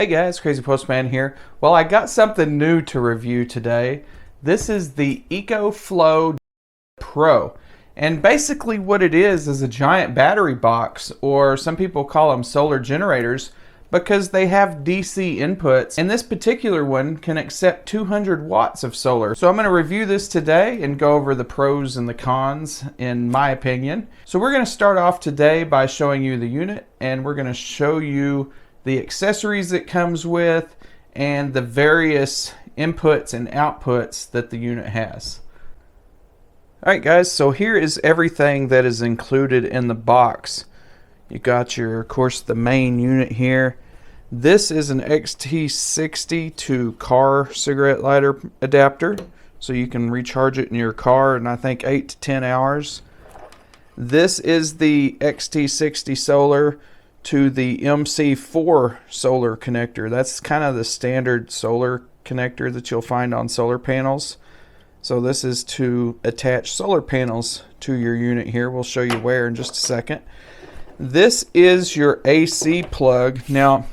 Hey guys, Crazy Postman here. Well, I got something new to review today. This is the Ecoflow Pro. And basically what it is a giant battery box, or some people call them solar generators, because they have DC inputs. And this particular one can accept 200 watts of solar. So I'm going to review this today and go over the pros and the cons, in my opinion. So we're going to start off today by showing you the unit, and we're going to show you the accessories it comes with and the various inputs and outputs that the unit has. Alright guys, so here is everything that is included in the box. You got your, of course, the main unit here. This is an XT60 to car cigarette lighter adapter, so you can recharge it in your car in I think 8 to 10 hours. This is the XT60 solar to the MC4 solar connector. That's kind of the standard solar connector that you'll find on solar panels. So this is to attach solar panels to your unit here. We'll show you where in just a second. This is your AC plug. Now,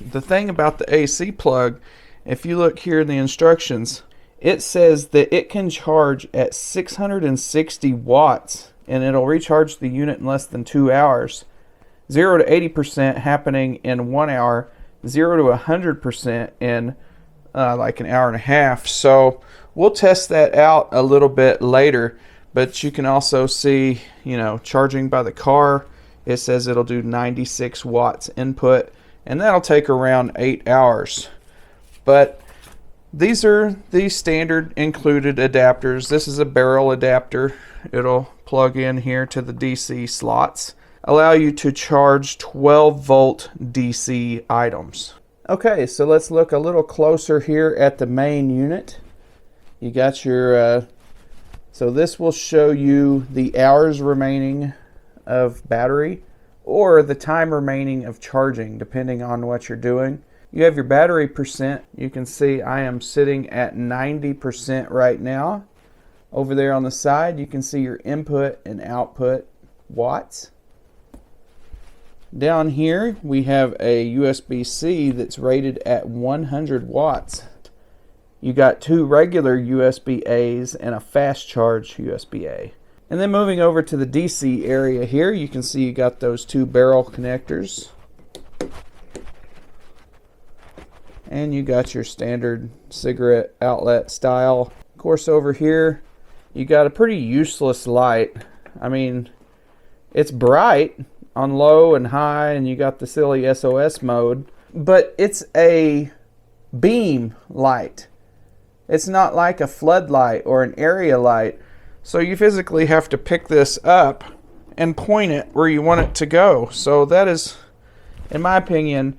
the thing about the AC plug, if you look here in the instructions, it says that it can charge at 660 watts and it'll recharge the unit in less than 2 hours. 0 to 80% happening in 1 hour, 0 to 100% in like an hour and a half. So we'll test that out a little bit later, but you can also see, you know, charging by the car, it says it'll do 96 watts input, and that'll take around 8 hours. But these are the standard included adapters. This is a barrel adapter. It'll plug in here to the DC slots. Allow you to charge 12 volt DC items. Okay, so let's look a little closer here at the main unit. You got your, so this will show you the hours remaining of battery or the time remaining of charging, depending on what you're doing. You have your battery percent. You can see I am sitting at 90% right now. Over there on the side, you can see your input and output watts. Down here we have a USB-C that's rated at 100 watts. You got two regular USB-A's and a fast charge USB-A. And then moving over to the DC area here, you can see you got those two barrel connectors. And you got your standard cigarette outlet style. Of course, over here you got a pretty useless light. I mean, it's bright on low and high, and you got the silly SOS mode, but it's a beam light. It's not like a floodlight or an area light, so you physically have to pick this up and point it where you want it to go. So that is, in my opinion,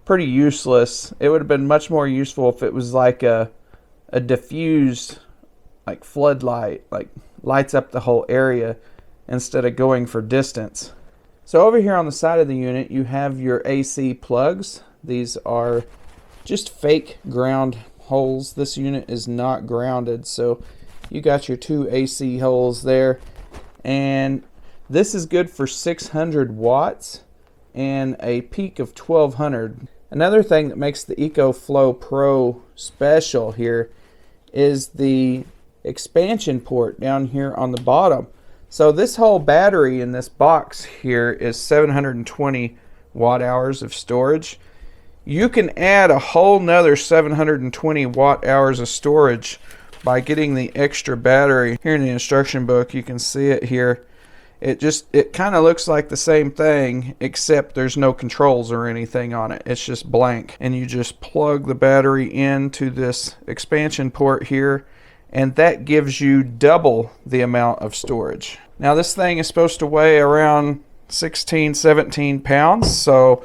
pretty useless. It would have been much more useful if it was like a diffused like floodlight, like lights up the whole area instead of going for distance. So over here on the side of the unit, you have your AC plugs. These are just fake ground holes. This unit is not grounded, so you got your two AC holes there. And this is good for 600 watts and a peak of 1200. Another thing that makes the Ecoflow Pro special here is the expansion port down here on the bottom. So this whole battery in this box here is 720 watt hours of storage. You can add a whole nother 720 watt hours of storage by getting the extra battery. Here in the instruction book, you can see it here. It kind of looks like the same thing, except there's no controls or anything on it. It's just blank. And you just plug the battery into this expansion port here, and that gives you double the amount of storage. Now this thing is supposed to weigh around 16-17 pounds, so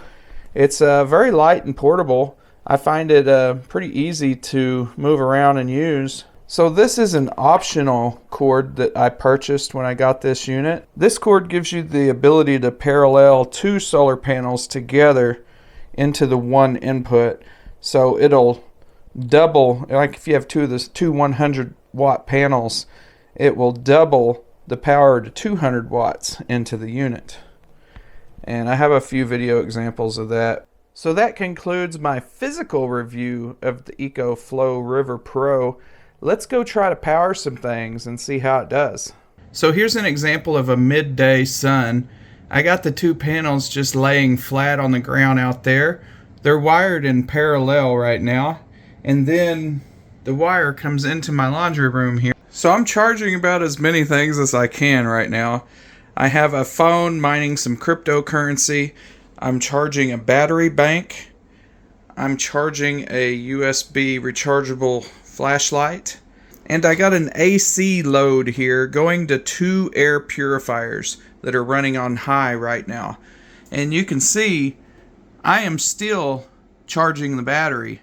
it's very light and portable. I find it pretty easy to move around and use. So this is an optional cord that I purchased when I got this unit. This cord gives you the ability to parallel two solar panels together into the one input. So it'll double, like if you have two 100 watt panels, it will double the power to 200 watts into the unit. And I have a few video examples of that. So that concludes my physical review of the Ecoflow River Pro. Let's go try to power some things and see how it does. So here's an example of a midday sun. I got the two panels just laying flat on the ground out there. They're wired in parallel right now. And then the wire comes into my laundry room here. So I'm charging about as many things as I can right now. I have a phone mining some cryptocurrency. I'm charging a battery bank. I'm charging a USB rechargeable flashlight. And I got an AC load here going to 2 air purifiers that are running on high right now. And you can see I am still charging the battery.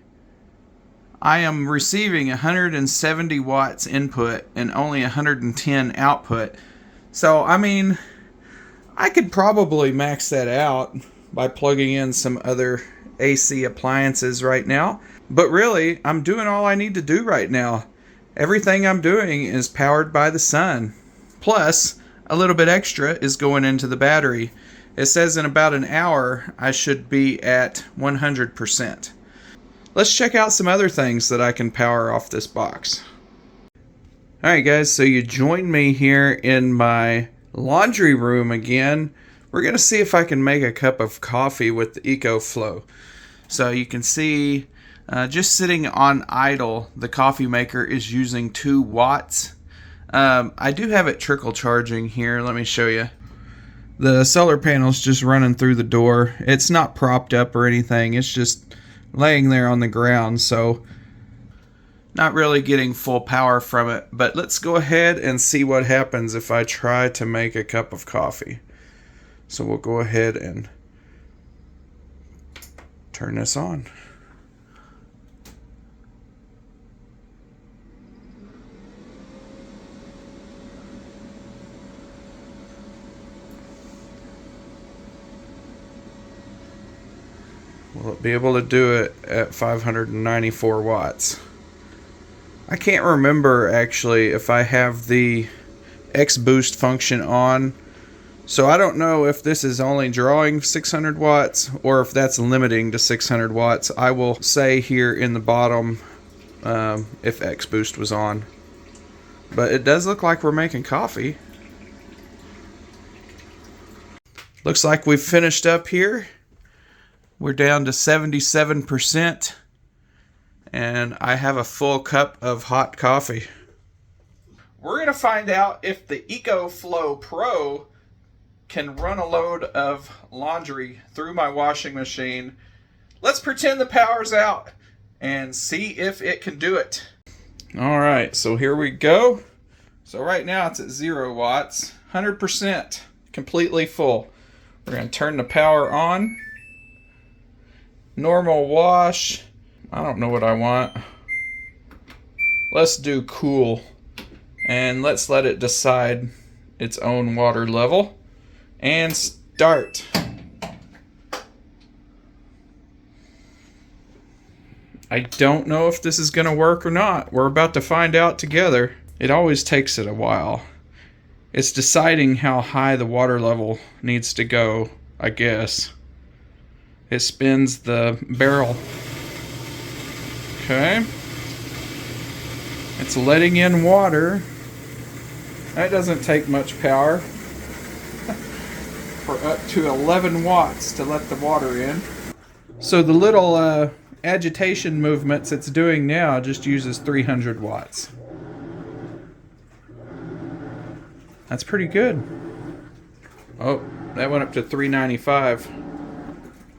I am receiving 170 watts input and only 110 output. So, I mean, I could probably max that out by plugging in some other AC appliances right now. But really, I'm doing all I need to do right now. Everything I'm doing is powered by the sun. Plus, a little bit extra is going into the battery. It says in about an hour, I should be at 100%. Let's check out some other things that I can power off this box. Alright guys, so you join me here in my laundry room again. We're going to see if I can make a cup of coffee with the Ecoflow. So you can see just sitting on idle, the coffee maker is using 2 watts. I do have it trickle charging here. Let me show you. The solar panel's just running through the door. It's not propped up or anything. It's just laying there on the ground, so not really getting full power from it. But let's go ahead and see what happens if I try to make a cup of coffee. So we'll go ahead and turn this on. Will it be able to do it at 594 watts? I can't remember actually if I have the X boost function on. So I don't know if this is only drawing 600 watts or if that's limiting to 600 watts. I will say here in the bottom if X boost was on. But it does look like we're making coffee. Looks like we've finished up here. We're down to 77%. And I have a full cup of hot coffee. We're going to find out if the Ecoflow Pro can run a load of laundry through my washing machine. Let's pretend the power's out and see if it can do it. Alright, so here we go. So right now it's at 0 watts, 100%, completely full. We're going to turn the power on. Normal wash. I don't know what I want. Let's do cool. And let's let it decide its own water level. And start. I don't know if this is going to work or not. We're about to find out together. It always takes it a while. It's deciding how high the water level needs to go, I guess. It spins the barrel. Okay. It's letting in water. That doesn't take much power. For up to 11 watts to let the water in. So the little agitation movements it's doing now just uses 300 watts. That's pretty good. Oh, that went up to 395.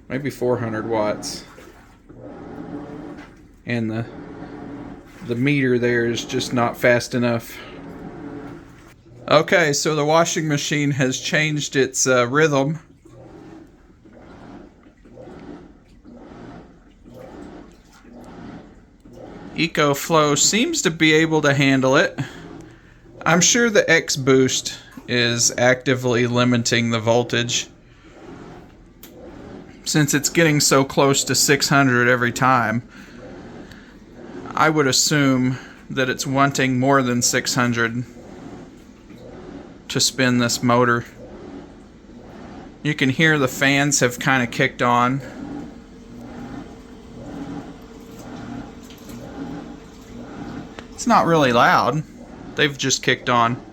Maybe 400 watts. And the meter there is just not fast enough. Okay, so the washing machine has changed its rhythm. Ecoflow seems to be able to handle it. I'm sure the X boost is actively limiting the voltage, since it's getting so close to 600 every time. I would assume that it's wanting more than 600 to spin this motor. You can hear the fans have kind of kicked on. It's not really loud. They've just kicked on.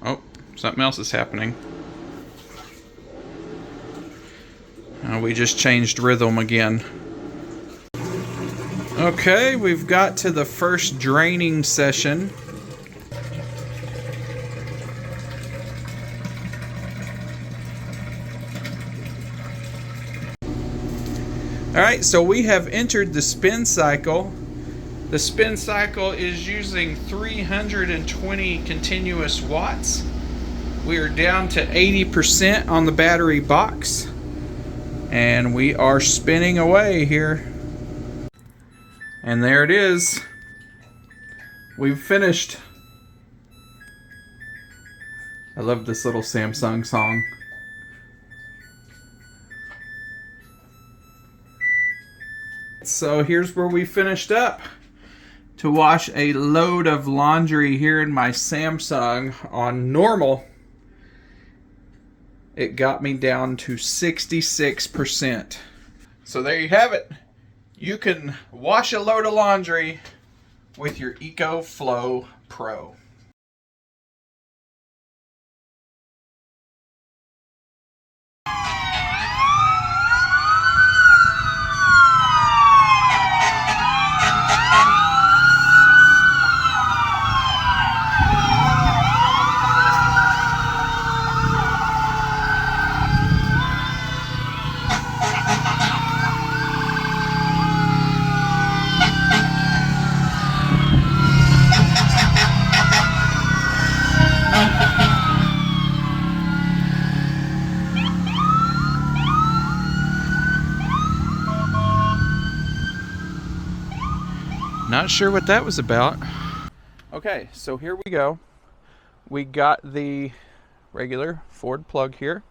Oh, something else is happening. We just changed rhythm again. Okay, we've got to the first draining session. Alright, so we have entered the spin cycle. The spin cycle is using 320 continuous watts. We are down to 80% on the battery box. And we are spinning away here. And there it is. We've finished. I love this little Samsung song. So here's where we finished up. To wash a load of laundry here in my Samsung on normal, it got me down to 66%. So there you have it. You can wash a load of laundry with your Ecoflow Pro. Not sure what that was about. Okay, so here we go. We got the regular Ford plug here.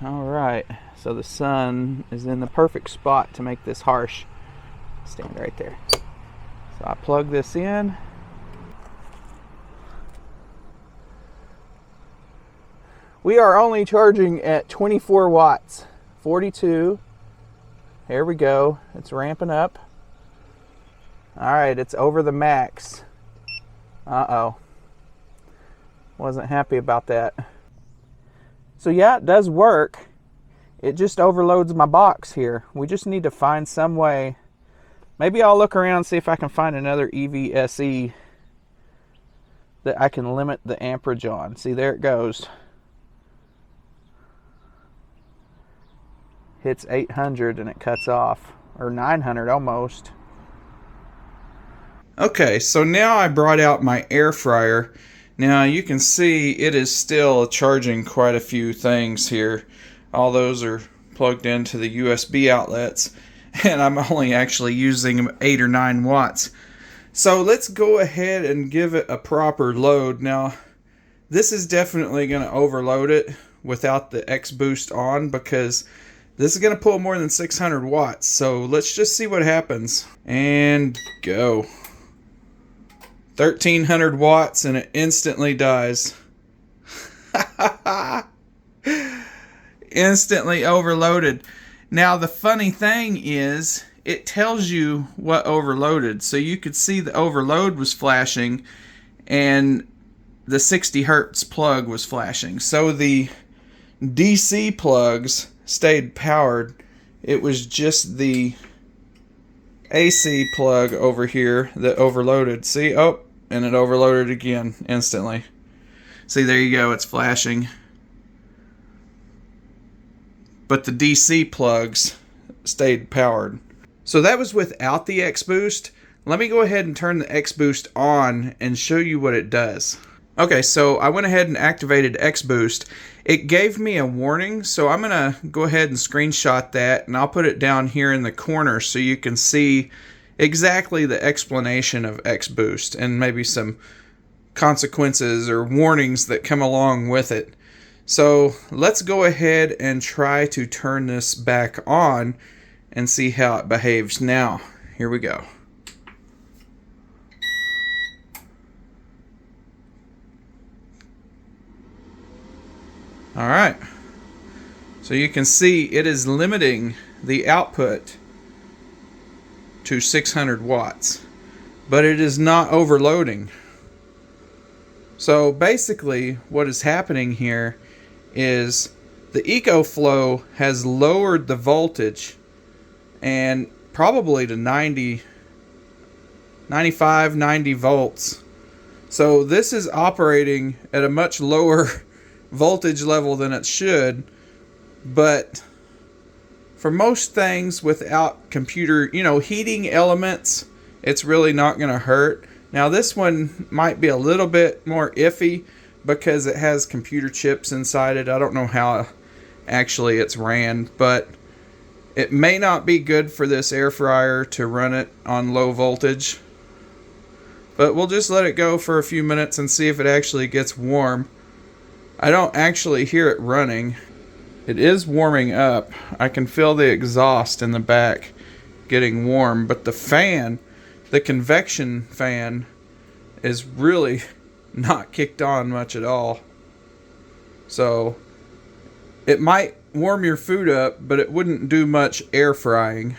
All right, so the sun is in the perfect spot to make this harsh. Stand right there. So I plug this in. We are only charging at 24 watts, 42. Here we go. It's ramping up. All right, it's over the max. Uh-oh. Wasn't happy about that. So yeah, it does work. It just overloads my box here. We just need to find some way. Maybe I'll look around and see if I can find another EVSE that I can limit the amperage on. See, there it goes. Hits 800 and it cuts off, or 900 almost. Okay, so now I brought out my air fryer. Now you can see it is still charging quite a few things here. All those are plugged into the USB outlets, and I'm only actually using 8 or 9 watts. So let's go ahead and give it a proper load. Now this is definitely going to overload it without the X boost on, because this is going to pull more than 600 watts. So let's just see what happens. And go. 1300 watts and it instantly dies. Instantly overloaded. Now the funny thing is, it tells you what overloaded. So you could see the overload was flashing and the 60 hertz plug was flashing. So the DC plugs stayed powered. It was just the AC plug over here that overloaded. See? Oh, and it overloaded again instantly. See, there you go. It's flashing. But the DC plugs stayed powered. So that was without the X boost. Let me go ahead and turn the X boost on and show you what it does. Okay, so I went ahead and activated X boost. It gave me a warning, so I'm gonna go ahead and screenshot that, and I'll put it down here in the corner so you can see exactly the explanation of X boost and maybe some consequences or warnings that come along with it. So let's go ahead and try to turn this back on and see how it behaves now. Here we go. Alright, so you can see it is limiting the output to 600 watts, but it is not overloading. So basically what is happening here is the Ecoflow has lowered the voltage and probably to 95, 90 volts. So this is operating at a much lower voltage level than it should, but for most things without computer, heating elements, it's really not going to hurt. Now this one might be a little bit more iffy because it has computer chips inside it. I don't know how actually it's ran, but it may not be good for this air fryer to run it on low voltage. But we'll just let it go for a few minutes and see if it actually gets warm. I don't actually hear it running. It is warming up. I can feel the exhaust in the back getting warm, but the fan, the convection fan, is really not kicked on much at all. So it might warm your food up, but it wouldn't do much air frying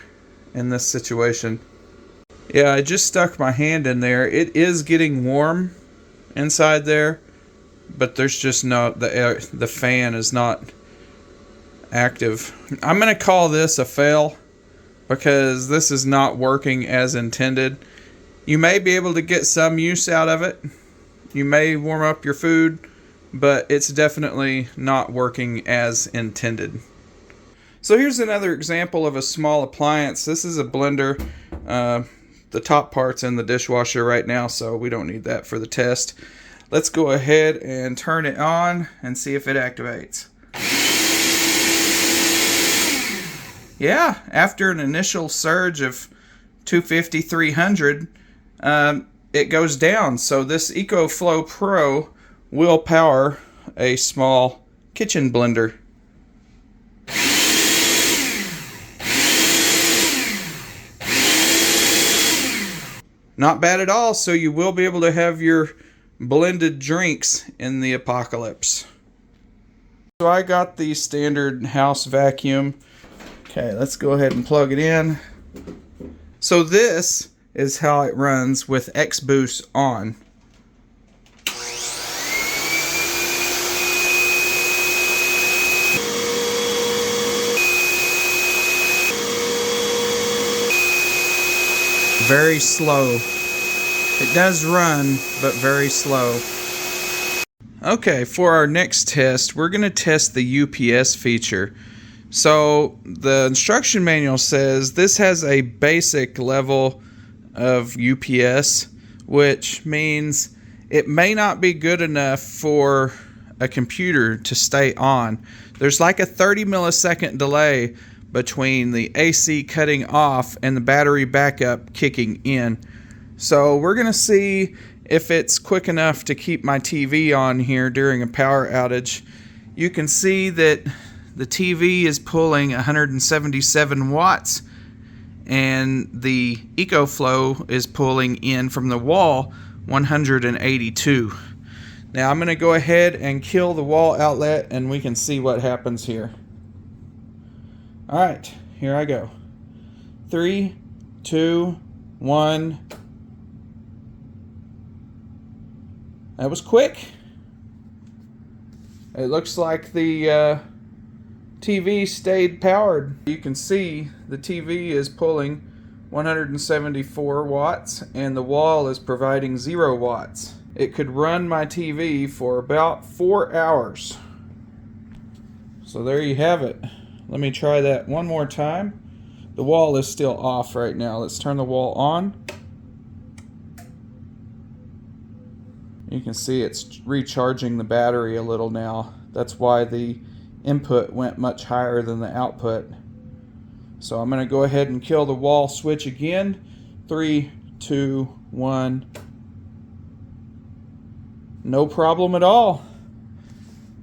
in this situation. Yeah, I just stuck my hand in there. It is getting warm inside there, but there's just not the fan is not active. I'm going to call this a fail because this is not working as intended. You may be able to get some use out of it. You may warm up your food, but it's definitely not working as intended. So here's another example of a small appliance. This is a blender. The top part's in the dishwasher right now, so we don't need that for the test. Let's go ahead and turn it on and see if it activates. Yeah, after an initial surge of 250, 300, it goes down. So this Ecoflow Pro will power a small kitchen blender. Not bad at all, so you will be able to have your blended drinks in the apocalypse. So I got the standard house vacuum. Okay, let's go ahead and plug it in. So this is how it runs with X-Boost on. Very slow. It does run, but very slow. Okay, for our next test, we're going to test the UPS feature. So the instruction manual says this has a basic level of UPS, which means it may not be good enough for a computer to stay on. There's like a 30 millisecond delay between the AC cutting off and the battery backup kicking in. So we're going to see if it's quick enough to keep my TV on here during a power outage. You can see that the TV is pulling 177 watts and the Ecoflow is pulling in from the wall 182. Now I'm going to go ahead and kill the wall outlet and we can see what happens here. Alright, here I go. 3, 2, 1. That was quick. It looks like the TV stayed powered. You can see the TV is pulling 174 watts and the wall is providing 0 watts. It could run my TV for about 4 hours. So there you have it. Let me try that one more time. The wall is still off right now. Let's turn the wall on. You can see it's recharging the battery a little now. That's why the input went much higher than the output. So I'm going to go ahead and kill the wall switch again. 3, 2, 1. No problem at all.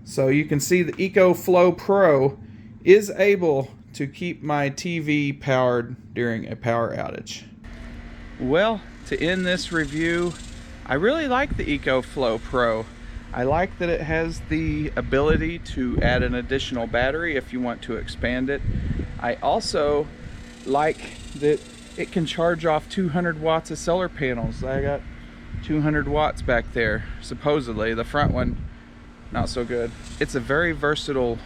So you can see the Ecoflow Pro is able to keep my TV powered during a power outage. Well, to end this review, I really like the Ecoflow Pro. I like that it has the ability to add an additional battery if you want to expand it. I also like that it can charge off 200 watts of solar panels. I got 200 watts back there, supposedly. The front one, not so good. It's a very versatile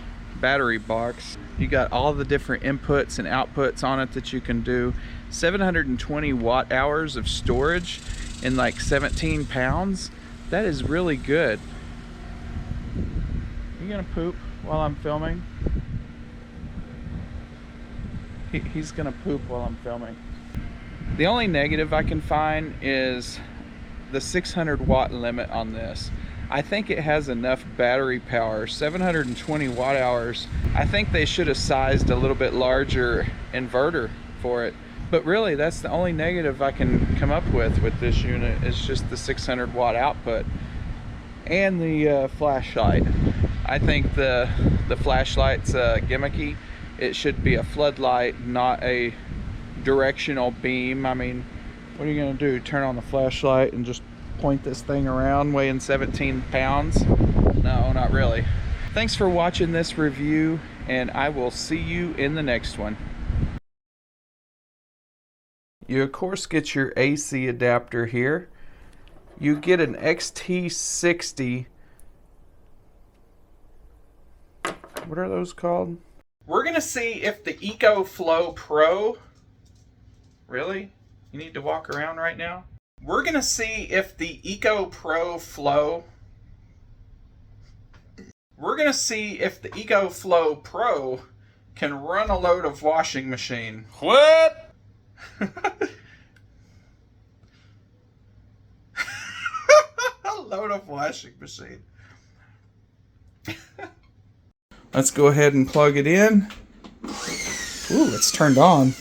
battery box. You got all the different inputs and outputs on it that you can do. 720 watt hours of storage in like 17 pounds. That is really good. Are you gonna poop while I'm filming? He's gonna poop while I'm filming. The only negative I can find is the 600 watt limit on this. I think it has enough battery power, 720 watt hours. I think they should have sized a little bit larger inverter for it. But really, that's the only negative I can come up with this unit. It's just the 600 watt output and the flashlight. I think the flashlight's gimmicky. It should be a floodlight, not a directional beam. I mean, what are you gonna do? Turn on the flashlight and just point this thing around weighing 17 pounds? No, not really. Thanks for watching this review, and I will see you in the next one. You of course get your AC adapter here. You get an XT60. What are those called? We're gonna see if the Ecoflow Pro, really? You need to walk around right now? We're gonna see if the Ecoflow Pro can run a load of washing machine. What? A load of washing machine. Let's go ahead and plug it in. Ooh, it's turned on.